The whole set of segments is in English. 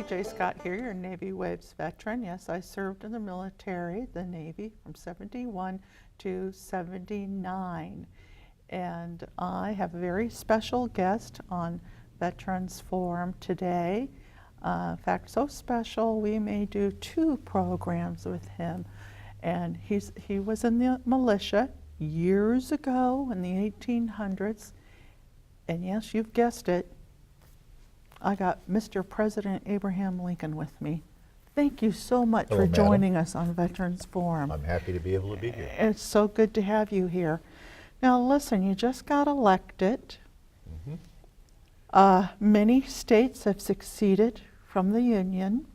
J. Scott here, your Navy Waves veteran. Yes, I served in the military, the Navy, from 71 to 79. And I have a very special guest on Veterans Forum today. In fact, so special we may do 2 programs with him. And he was in the militia years ago in the 1800s. And yes, you've guessed it, I got Mr. President Abraham Lincoln with me. Thank you so much for joining us on Veterans Forum. I'm happy to be able to be here. It's so good to have you here. Now listen, you just got elected. Many states have seceded from the Union.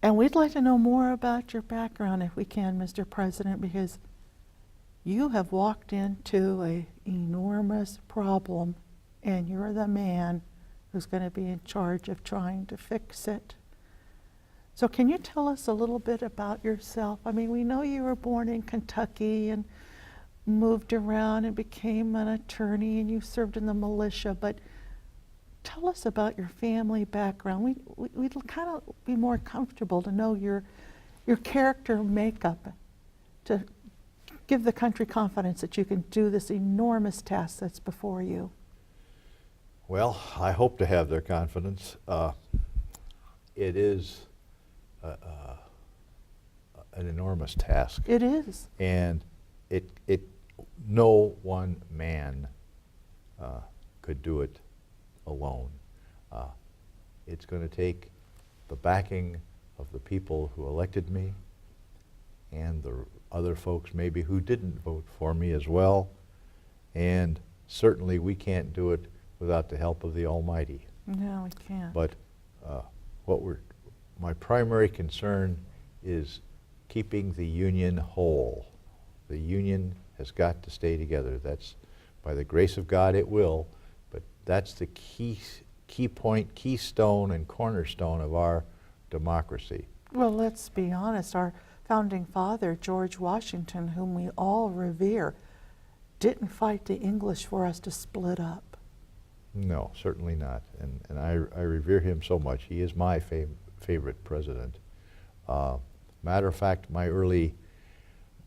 And we'd like to know more about your background if we can, Mr. President, because you have walked into an enormous problem and you're the man who's going to be in charge of trying to fix it. So can you tell us a little bit about yourself? I mean, we know you were born in Kentucky and moved around and became an attorney and you served in the militia, but tell us about your family background. We'd kind of be more comfortable to know your character makeup to give the country confidence that you can do this enormous task that's before you. Well, I hope to have their confidence. It is an enormous task. It is. And no one man could do it alone. It's going to take the backing of the people who elected me and the other folks maybe who didn't vote for me as well. And certainly we can't do it without the help of the Almighty. No, we can't. But my primary concern is keeping the Union whole. The Union has got to stay together. That's, by the grace of God, it will, but that's the key point, keystone, and cornerstone of our democracy. Well, let's be honest. Our founding father, George Washington, whom we all revere, didn't fight the English for us to split up. No, certainly not. And I revere him so much. He is my favorite president. Matter of fact,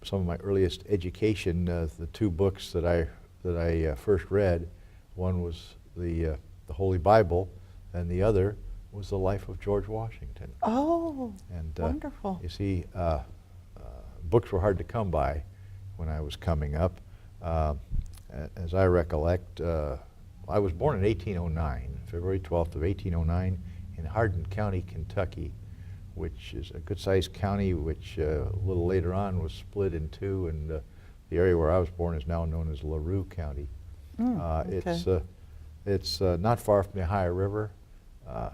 some of my earliest education, the 2 books that I first read, one was the Holy Bible, and the other was the life of George Washington. Oh, and, wonderful. You see, books were hard to come by when I was coming up. As I recollect, I was born in 1809, February 12th of 1809, in Hardin County, Kentucky, which is a good-sized county, which a little later on was split in 2, and the area where I was born is now known as LaRue County. Okay. It's not far from the Ohio River,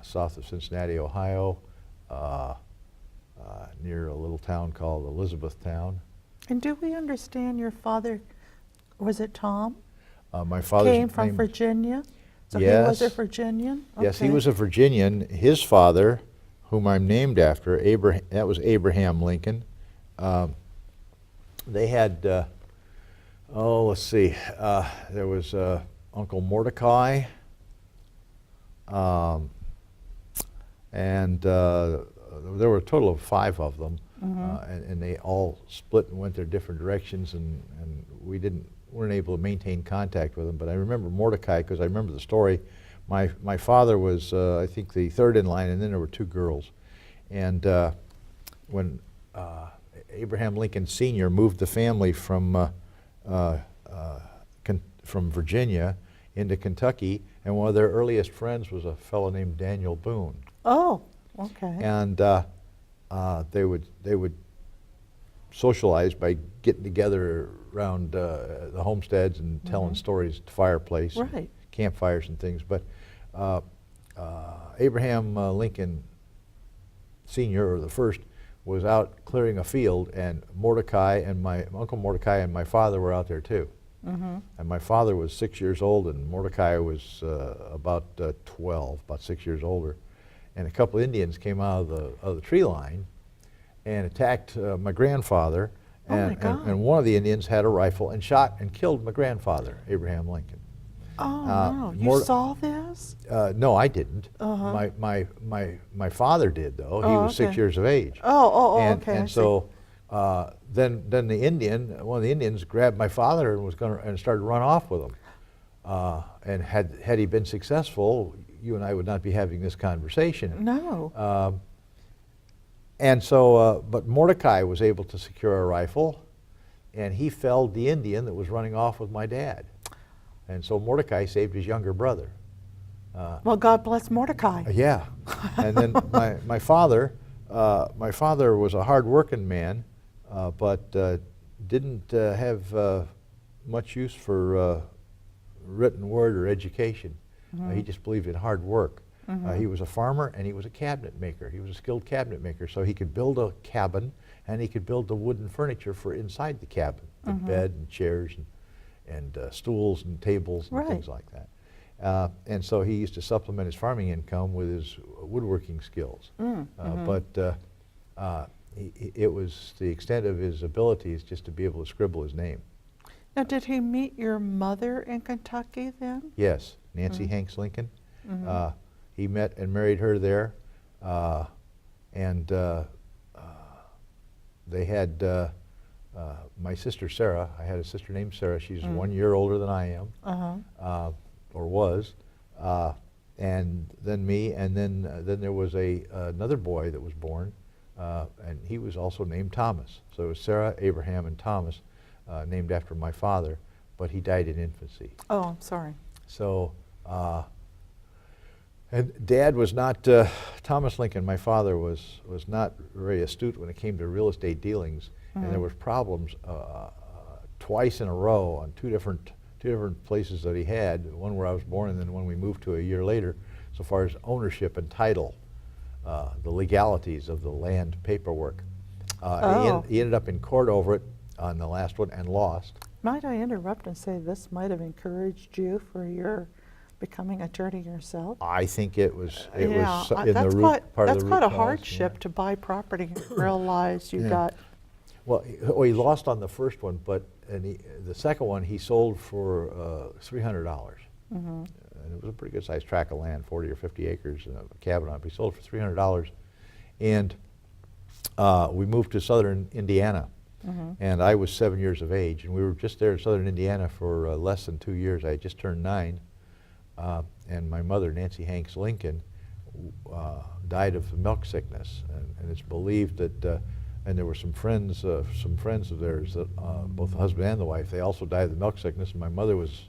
south of Cincinnati, Ohio, near a little town called Elizabethtown. And do we understand your father, was it Tom? My father came from Virginia? So yes. He was a Virginian? Okay. Yes, he was a Virginian. His father, whom I'm named after, that was Abraham Lincoln. They had, let's see, there was Uncle Mordecai, and there were a total of 5 of them, and they all split and went their different directions, and we weren't able to maintain contact with them. But I remember Mordecai because I remember the story. My father was, I think, the 3rd in line, and then there were 2 girls. And when Abraham Lincoln Sr. moved the family from Virginia into Kentucky, and one of their earliest friends was a fellow named Daniel Boone. Oh, okay. And they would socialize by getting together around the homesteads and telling stories at the fireplace, right, and campfires and things. But Abraham Lincoln Sr., or the first, was out clearing a field, and Mordecai and my Uncle Mordecai and my father were out there too. And my father was 6 years old, and Mordecai was about 12, about 6 years older. And a couple of Indians came out of the tree line and attacked my grandfather. And one of the Indians had a rifle and shot and killed my grandfather, Abraham Lincoln. Oh, wow. You saw this? No, I didn't. Uh-huh. My father did, though. He Oh, was 6 okay. years of age. Okay. I And see. so then one of the Indians grabbed my father and started to run off with him. And had he been successful, you and I would not be having this conversation. No. And so, but Mordecai was able to secure a rifle, and he felled the Indian that was running off with my dad. And so Mordecai saved his younger brother. Well, God bless Mordecai. Yeah. And then my father was a hard-working man, but didn't have much use for written word or education. He just believed in hard work. He was a farmer and he was a cabinet maker. He was a skilled cabinet maker, so he could build a cabin and he could build the wooden furniture for inside the cabin, the bed and chairs and stools and tables and things like that. And so he used to supplement his farming income with his woodworking skills. But it was the extent of his abilities just to be able to scribble his name. Now, did he meet your mother in Kentucky then? Yes, Nancy Hanks Lincoln. He met and married her there, and they had my sister Sarah. I had a sister named Sarah. She's 1 year older than I am, or was, and then me, and then there was another boy that was born, and he was also named Thomas. So it was Sarah, Abraham, and Thomas, named after my father, but he died in infancy. Oh, I'm sorry. So, and Dad was not, Thomas Lincoln, my father, was not very astute when it came to real estate dealings, and there was problems twice in a row on two different places that he had, one where I was born and then one we moved to a year later, so far as ownership and title, the legalities of the land paperwork. He ended up in court over it on the last one and lost. Might I interrupt and say this might have encouraged you for your becoming attorney yourself? I think it was in that's the root part of the root That's quite a cause, hardship yeah. to buy property and realize you got. Well, he lost on the first one, but the second one he sold for $300. And it was a pretty good sized tract of land, 40 or 50 acres, and a cabin on it. He sold for $300, and we moved to southern Indiana. And I was 7 years of age, and we were just there in southern Indiana for less than 2 years. I had just turned 9, and my mother, Nancy Hanks Lincoln, died of milk sickness, and it's believed that, and there were some friends of theirs, that both the husband and the wife, they also died of the milk sickness, and my mother was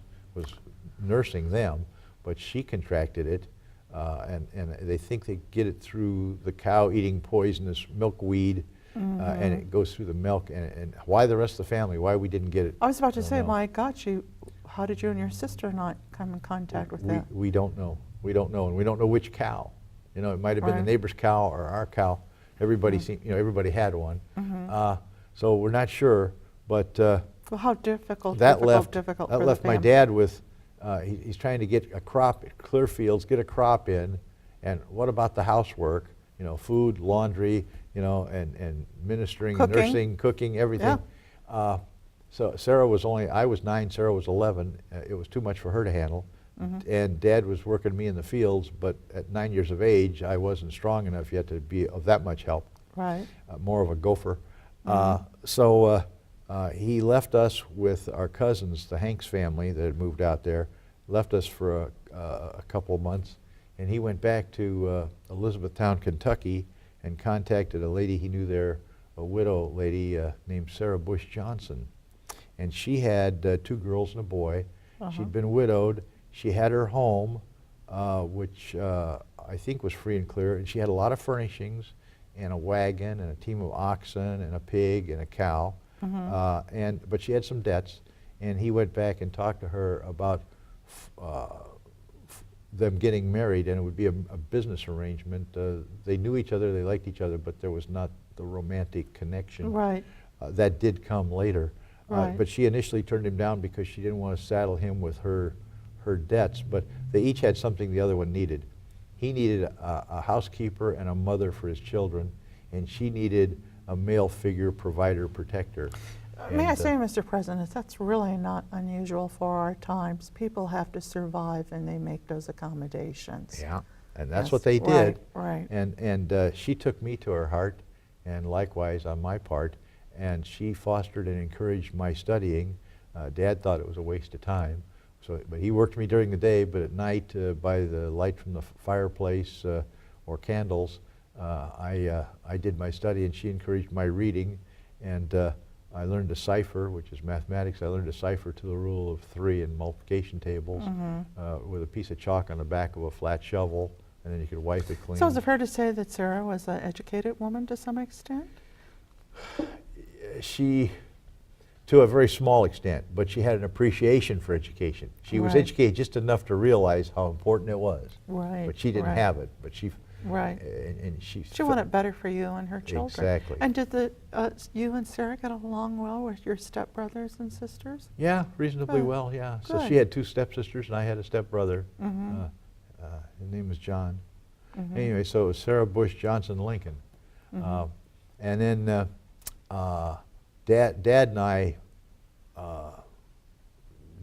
nursing them, but she contracted it, and they think they get it through the cow eating poisonous milkweed. And it goes through the milk, and why the rest of the family, why we didn't get it. I was about to don't say, know. my God, how did you and your sister not come in contact with that? We don't know. We don't know, and we don't know which cow. You know, it might have been the Right. neighbor's cow or our cow. Everybody everybody had one. So we're not sure, but Well, how difficult, that difficult left for the my family. dad with, he's trying to get a crop, clear fields, get a crop in, and what about the housework? You know, food, laundry, you know, and ministering, Cooking. nursing, cooking, everything. So Sarah was I was 9, Sarah was 11. It was too much for her to handle. And Dad was working me in the fields, but at 9 years of age, I wasn't strong enough yet to be of that much help. Right. More of a gopher. So he left us with our cousins, the Hanks family that had moved out there, left us for a couple of months, and he went back to Elizabethtown, Kentucky, and contacted a lady he knew there, a widow lady named Sarah Bush Johnson. And she had 2 girls and a boy. She'd been widowed. She had her home, which I think was free and clear, and she had a lot of furnishings and a wagon and a team of oxen and a pig and a cow. But she had some debts, and he went back and talked to her about them getting married, and it would be a business arrangement. They knew each other, they liked each other, but there was not the romantic connection. Right. That did come later. Right. But she initially turned him down because she didn't want to saddle him with her debts, but they each had something the other one needed. He needed a housekeeper and a mother for his children, and she needed a male figure, provider, protector. May I And, say, Mr. President, that's really not unusual for our times. People have to survive and they make those accommodations. Yeah, and that's Yes, what they did. Right. And she took me to her heart, and likewise on my part, and she fostered and encouraged my studying. Dad thought it was a waste of time, but he worked me during the day, but at night, by the light from the fireplace or candles, I did my study, and she encouraged my reading, and I learned to cipher, which is mathematics. I learned to cipher to the rule of 3 in multiplication tables with a piece of chalk on the back of a flat shovel, and then you could wipe it clean. So is it fair to say that Sarah was an educated woman to some extent? She, to a very small extent, but she had an appreciation for education. She was Right. educated just enough to realize how important it was. Right. But she didn't right. have it. But she, Right. and she. She wanted better for you and her children. Exactly. And did you and Sarah get along well with your stepbrothers and sisters? Yeah, reasonably Good. well. Yeah. So Good. she had 2 stepsisters, and I had a stepbrother. Mm-hmm. His name was John. Mm-hmm. Anyway, so it was Sarah Bush Johnson Lincoln, Mhm. and then Dad and I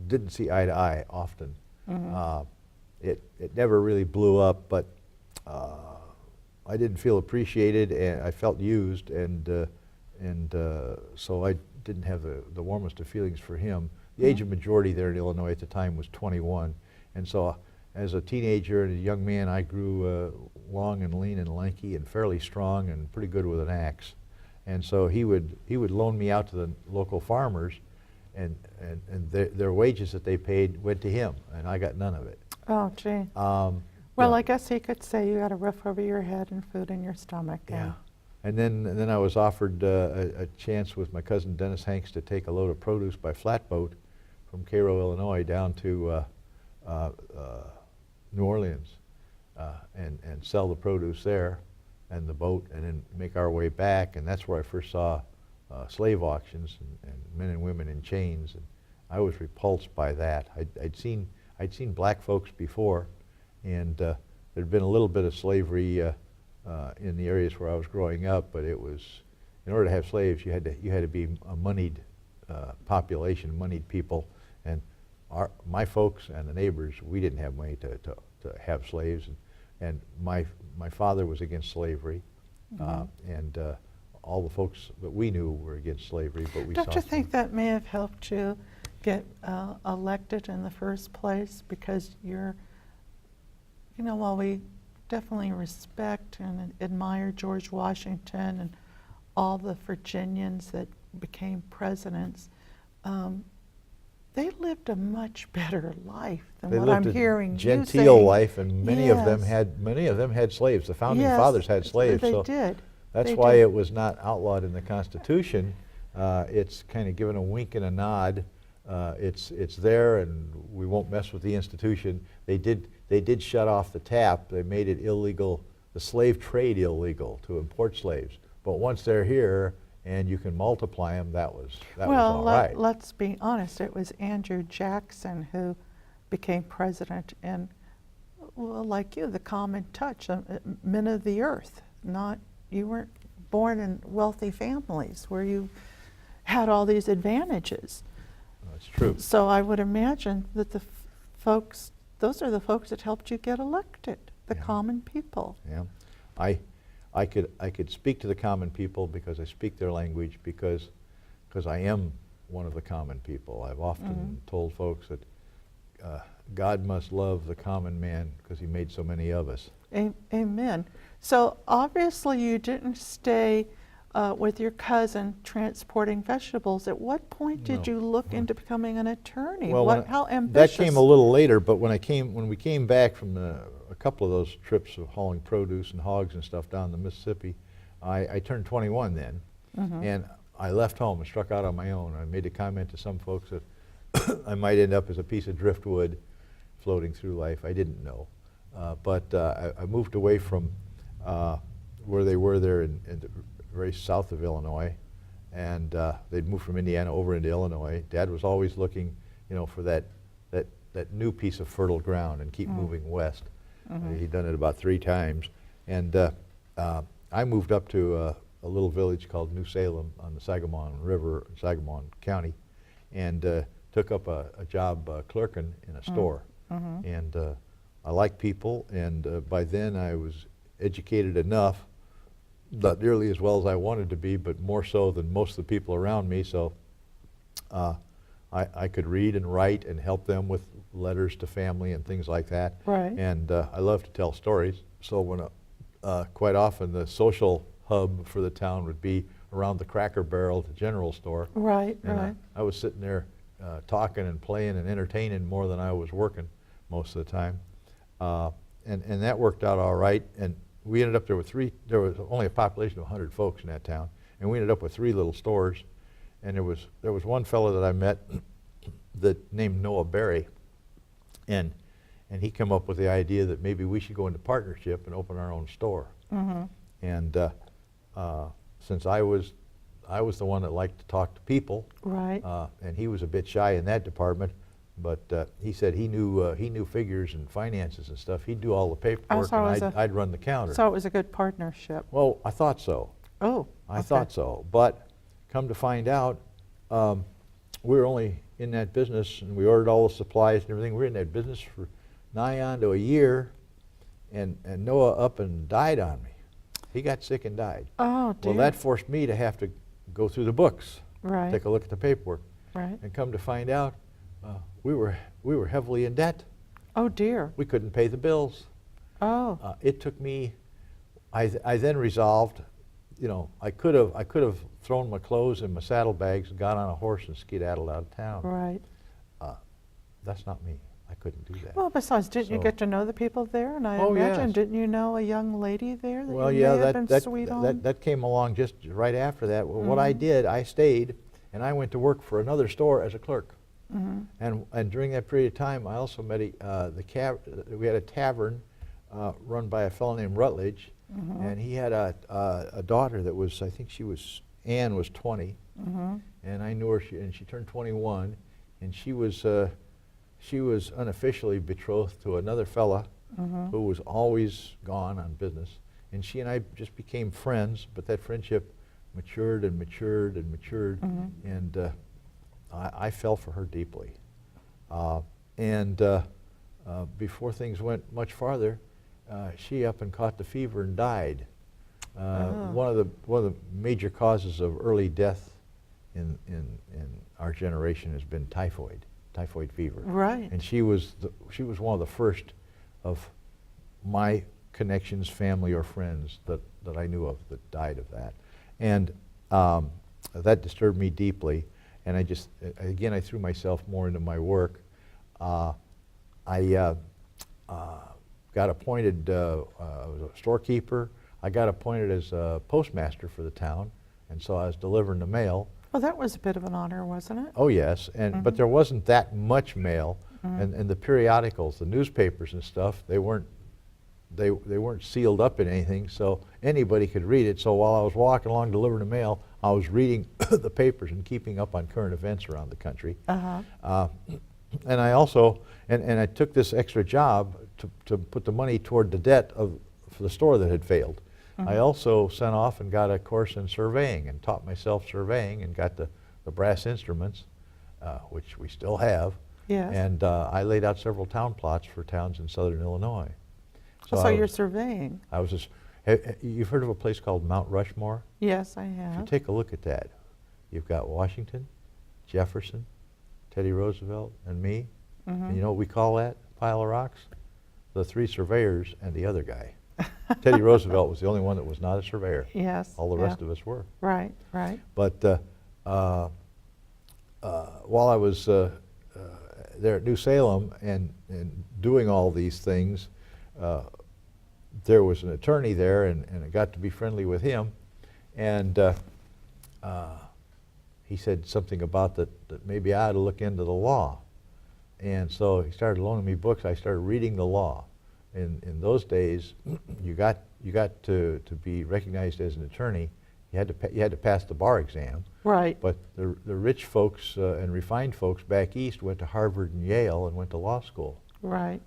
didn't see eye to eye often. Mhm. It never really blew up, but I didn't feel appreciated, and I felt used, and so I didn't have the warmest of feelings for him. The age of majority there in Illinois at the time was 21, and so as a teenager and a young man, I grew long and lean and lanky and fairly strong and pretty good with an axe. And so he would loan me out to the local farmers, and their wages that they paid went to him, and I got none of it. Oh, gee. Well, I guess he could say you had a roof over your head and food in your stomach. Yeah. And then I was offered a chance with my cousin Dennis Hanks to take a load of produce by flatboat from Cairo, Illinois, down to New Orleans and sell the produce there and the boat, and then make our way back. And that's where I first saw slave auctions and men and women in chains. And I was repulsed by that. I'd seen black folks before, and there'd been a little bit of slavery in the areas where I was growing up, but it was, in order to have slaves, you had to be a moneyed population, moneyed people, and my folks and the neighbors, we didn't have money to have slaves, and my father was against slavery, and all the folks that we knew were against slavery, but we Don't saw you some- think that may have helped you get elected in the first place? Because while we definitely respect and admire George Washington and all the Virginians that became presidents, they lived a much better life than They what lived I'm a hearing you genteel saying. life, and many of them Yes. had slaves. The founding Yes, fathers had slaves, They so did. that's They why did. it was not outlawed in the Constitution. It's kind of given a wink and a nod. It's there, and we won't mess with the institution. They did shut off the tap. They made it illegal, the slave trade illegal, to import slaves. But once they're here and you can multiply them, that was all right. Let's be honest. It was Andrew Jackson who became president, and like you, the common touch, men of the earth. You weren't born in wealthy families where you had all these advantages. That's true. So I would imagine that those are the folks that helped you get elected, the Yeah. common people. Yeah, I could speak to the common people because I speak their language, because I am one of the common people. I've often told folks that God must love the common man because he made so many of us. Amen. So obviously you didn't stay with your cousin transporting vegetables. At what point did No. you look into becoming an attorney? Well, How ambitious? that came a little later, but when we came back from a couple of those trips of hauling produce and hogs and stuff down the Mississippi, I turned 21 then, and I left home and struck out on my own. I made a comment to some folks that I might end up as a piece of driftwood floating through life. I didn't know, but I moved away from where they were there in the very south of Illinois, and they'd moved from Indiana over into Illinois. Dad was always looking, for that new piece of fertile ground and keep moving west. He'd done it about 3 times, and I moved up to a little village called New Salem on the Sangamon River, Sangamon County, and took up a job clerking in a store. And I like people, and by then I was educated enough, not nearly as well as I wanted to be, but more so than most of the people around me, so I could read and write and help them with letters to family and things like that. Right. And I love to tell stories, so when quite often the social hub for the town would be around the Cracker Barrel, the general store. Right, And right. I was sitting there talking and playing and entertaining more than I was working most of the time. And that worked out all right. And we ended up there was only a population of 100 folks in that town. And we ended up with 3 little stores. And there was one fellow that I met that named Noah Berry. And he came up with the idea that maybe we should go into partnership and open our own store. And since I was the one that liked to talk to people, Right. and he was a bit shy in that department, but he said he knew figures and finances and stuff. He'd do all the paperwork, so it was and I'd run the counter. So it was a good partnership. Well, I thought so. Oh, I okay. thought so. But come to find out, we were only in that business, and we ordered all the supplies and everything. We were in that business for nigh on to a year, and Noah up and died on me. He got sick and died. Oh, dear. Well, that forced me to have to go through the books, Right. take a look at the paperwork, Right. and come to find out, we were heavily in debt. Oh, dear. We couldn't pay the bills. Oh, It took me. I then resolved, I could have thrown my clothes in my saddlebags and got on a horse and skedaddled out of town. right. That's not me. I couldn't do that. Well, besides, didn't you So- get to know the people there? And I Oh, imagine, yes. didn't you know a young lady there that Well, you yeah, may have been that sweet that, on? that that came along just right after that. Well, what I Mhm. did, I stayed, and I went to work for another store as a clerk. Mhm. And during that period of time, I also met we had a tavern run by a fellow named Rutledge, Mhm. and he had a daughter that was, I think Ann was 20, Mhm. and I knew her, and she turned 21, and she was unofficially betrothed to another fella Mhm. who was always gone on business, and she and I just became friends, but that friendship matured and matured and matured, Mhm. and I fell for her deeply. Before things went much farther, she up and caught the fever and died. Oh. One of the major causes of early death in our generation has been typhoid fever. Right. And she was one of the first of my connections, family or friends that I knew of that died of that. And that disturbed me deeply. And I threw myself more into my work. I got appointed, I was a storekeeper. I got appointed as a postmaster for the town. And so I was delivering the mail. Well, that was a bit of an honor, wasn't it? Oh, yes, but there wasn't that much mail, Mhm. and the periodicals, the newspapers and stuff, they weren't sealed up in anything, so anybody could read it. So while I was walking along delivering the mail, I was reading the papers and keeping up on current events around the country. Uh-huh. And I also, and I took this extra job to put the money toward the debt for the store that had failed. I also sent off and got a course in surveying and taught myself surveying and got the brass instruments, which we still have. Yes. And I laid out several town plots for towns in southern Illinois. So I you're was- surveying. I was just, you've heard of a place called Mount Rushmore? Yes, I If you have. take a look at that, you've got Washington, Jefferson, Teddy Roosevelt, and me. And you know what we call that pile of rocks? The 3 surveyors and the other guy. Teddy Roosevelt was the only one that was not a surveyor. Yes. All the yeah. rest of us were. Right, right. But while I was there at New Salem and doing all these things, there was an attorney there, and I got to be friendly with him. And he said something about that maybe I ought to look into the law. And so he started loaning me books. I started reading the law. In those days, you got to be recognized as an attorney. You had to pass the bar exam. Right. But the rich folks and refined folks back east went to Harvard and Yale and went to law school. Right.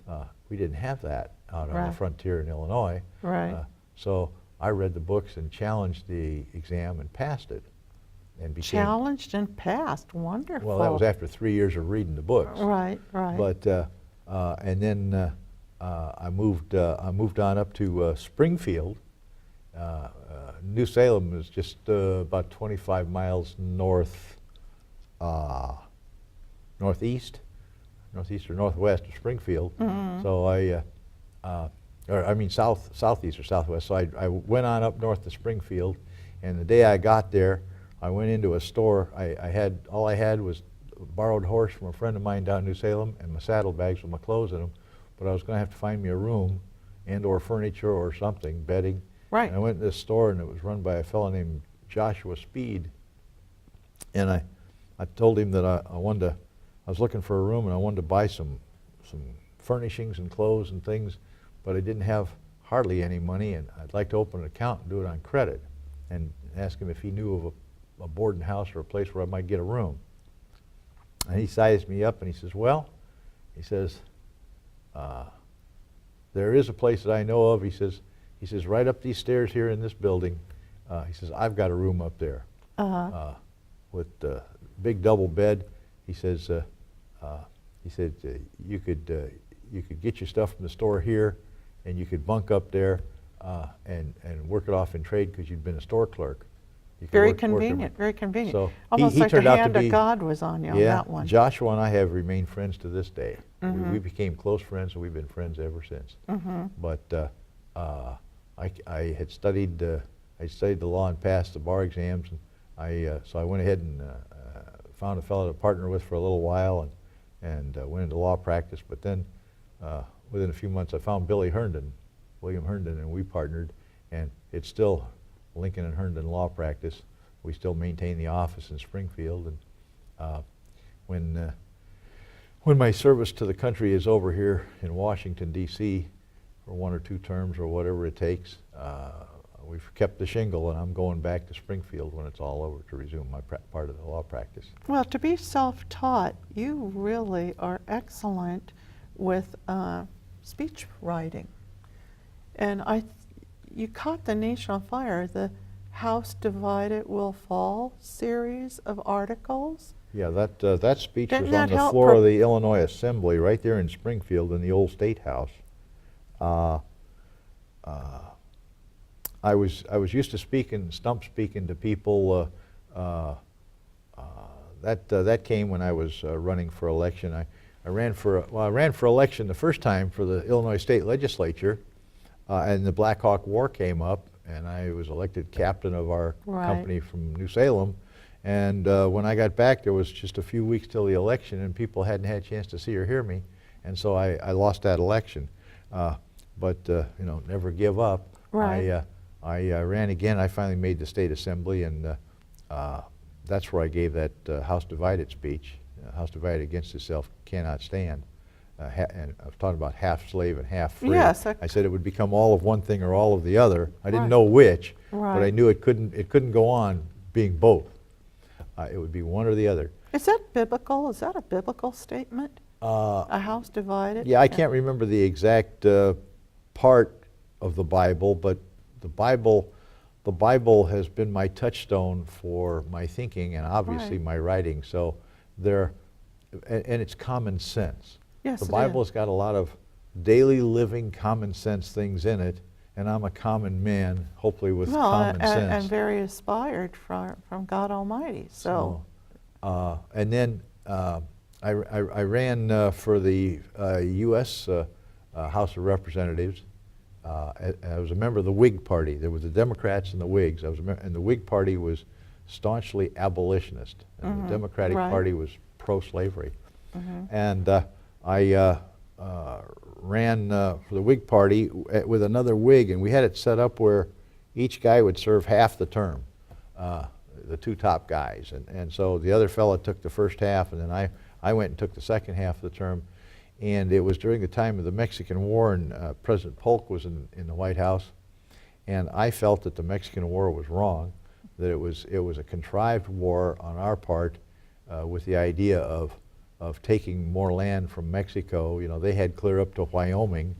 We didn't have that out on the Right. frontier in Illinois. Right. So I read the books and challenged the exam and passed it. And became, Challenged and passed. Wonderful. well, that was after 3 years of reading the books. Right, right. But and then I moved on up to Springfield. New Salem is just about 25 miles northeast or northwest of Springfield. Mhm. So I mean southeast or southwest. So I went on up north to Springfield, and the day I got there, I went into a store. All I had was a borrowed horse from a friend of mine down in New Salem and my saddlebags with my clothes in them. But I was going to have to find me a room and or furniture or something, bedding. Right. And I went to this store, and it was run by a fellow named Joshua Speed. And I told him that I was looking for a room, and I wanted to buy some furnishings and clothes and things, but I didn't have hardly any money, and I'd like to open an account and do it on credit, and ask him if he knew of a boarding house or a place where I might get a room. And he sized me up, and he says, well, he says, there is a place that I know of. He says, right up these stairs here in this building. He says, I've got a room up there with a big double bed. He says, you could get your stuff from the store here, and you could bunk up there and work it off in trade because you'd been a store clerk. You could Very work convenient, very convenient. So Almost he like the turned out to hand be- of God was on you on Yeah, that one. Joshua and I have remained friends to this day. Mhm. We became close friends, and we've been friends ever since. Mm-hmm. But I had studied the law and passed the bar exams, and so I went ahead and found a fellow to partner with for a little while, and went into law practice. But then within a few months, I found William Herndon, and we partnered, and it's still Lincoln and Herndon Law Practice. We still maintain the office in Springfield, and when my service to the country is over here in Washington, D.C., for 1 or 2 terms or whatever it takes, we've kept the shingle, and I'm going back to Springfield when it's all over to resume my part of the law practice. Well, to be self-taught, you really are excellent with speech writing. And you caught the nation on fire, the House Divided Will Fall series of articles. Yeah, that speech Didn't was that on the help floor of the Illinois Assembly right there in Springfield in the old State House. I was used to stump speaking to people. That came when I was running for election. I ran for election the first time for the Illinois State Legislature, and the Black Hawk War came up, and I was elected captain of our Right. company from New Salem. And when I got back, there was just a few weeks till the election, and people hadn't had a chance to see or hear me, and so I lost that election. But never give up. Right. I ran again. I finally made the state assembly, and that's where I gave that House Divided speech. House divided against itself cannot stand. And I was talking about half slave and half free. Yes, I said it would become all of one thing or all of the other. I didn't Right. know which, but I Right. knew it couldn't go on being both. It would be one or the other. Is that biblical? Is that a biblical statement? Uh, A house divided? Yeah, I can't remember the exact part of the Bible, but the Bible has been my touchstone for my thinking and obviously Right. my writing. So and it's common sense. Yes, The it Bible is. has got a lot of daily living common sense things in it, and I'm a common man, hopefully with Well, common sense. and very inspired from God Almighty. So, And then I ran for the U.S. House of Representatives. I was a member of the Whig Party. There were the Democrats and the Whigs. And the Whig Party was staunchly abolitionist, and Mhm, the Democratic right. Party was pro-slavery. mhm. And I ran for the Whig Party with another Whig, and we had it set up where each guy would serve half the term, the 2 top guys. And so the other fellow took the first half, and then I went and took the second half of the term. And it was during the time of the Mexican War, and President Polk was in the White House. And I felt that the Mexican War was wrong, that it was a contrived war on our part with the idea of taking more land from Mexico. You know, they had clear up to Wyoming,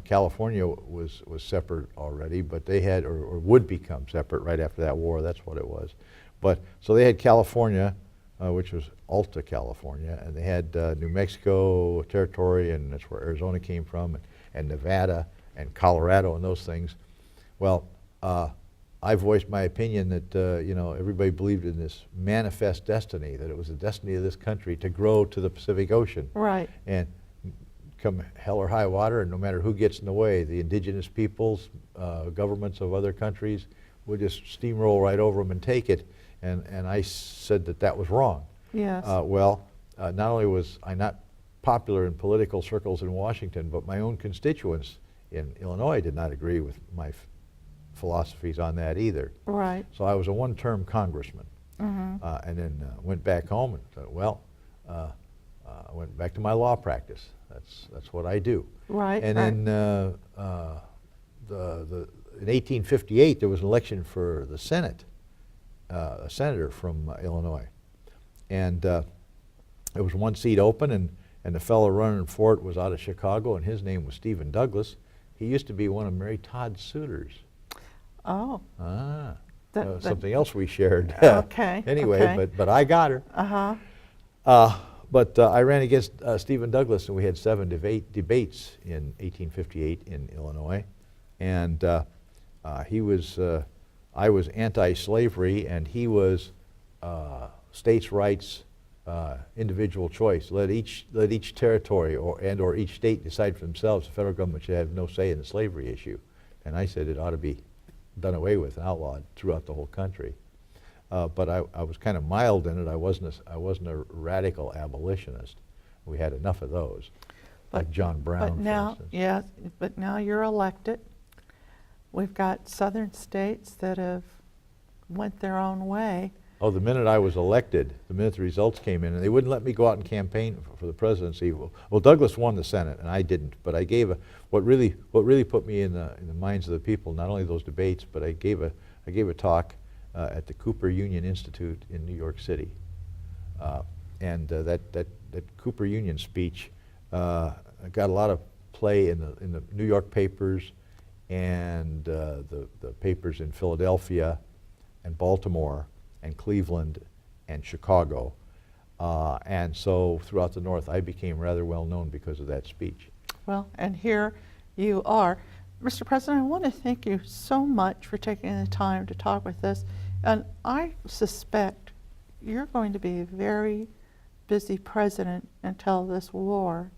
California was separate already, but they had, or would become separate right after that war. That's what it was. But so they had California, which was Alta California, and they had New Mexico territory, and that's where Arizona came from, and Nevada and Colorado and those things. Well, I voiced my opinion that you know, everybody believed in this manifest destiny, that it was the destiny of this country to grow to the Pacific Ocean. Right. And come hell or high water, and no matter who gets in the way, the indigenous peoples, governments of other countries would just steamroll right over them and take it. And I said that that was wrong. Yes. Not only was I not popular in political circles in Washington, but my own constituents in Illinois did not agree with my philosophies on that either. Right. So I was a one-term congressman, and then went back home and thought, well, I went back to my law practice. That's what I do. Right. And right. then in 1858 there was an election for the Senate, a senator from Illinois, and there was one seat open, and the fellow running for it was out of Chicago, and his name was Stephen Douglas. He used to be one of Mary Todd's suitors. Oh. Something else we shared. Okay. Anyway, okay. but I got her. But I ran against Stephen Douglas, and we had 7 debates in 1858 in Illinois. And I was anti-slavery, and he was states' rights, individual choice. Let each territory or each state decide for themselves. The federal government should have no say in the slavery issue. And I said it ought to be done away with and outlawed throughout the whole country. But I was kind of mild in it. I wasn't a radical abolitionist. We had enough of those, like John Brown, But now, for instance. yes, but now you're elected. We've got southern states that have went their own way. Oh, the minute I was elected, the minute the results came in, and they wouldn't let me go out and campaign for the presidency. Well, Douglas won the Senate, and I didn't. But I gave what really put me in the minds of the people. Not only those debates, but I gave a talk at the Cooper Union Institute in New York City, and that Cooper Union speech got a lot of play in the New York papers and the papers in Philadelphia and Baltimore and Cleveland and Chicago, and so throughout the North I became rather well known because of that speech. Well, and here you are. Mr. President, I want to thank you so much for taking the time to talk with us. And I suspect you're going to be a very busy president until this war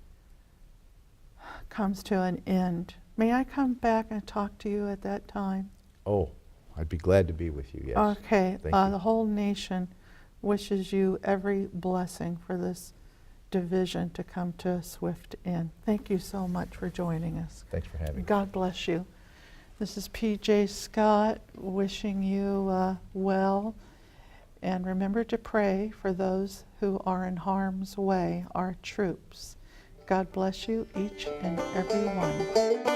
comes to an end. May I come back and talk to you at that time? Oh, I'd be glad to be with you, yes. Okay. Thank you. The whole nation wishes you every blessing for this division to come to a swift end. Thank you so much for joining us. Thanks for having me. God bless you. This is P.J. Scott wishing you well. And remember to pray for those who are in harm's way, our troops. God bless you, each and every one.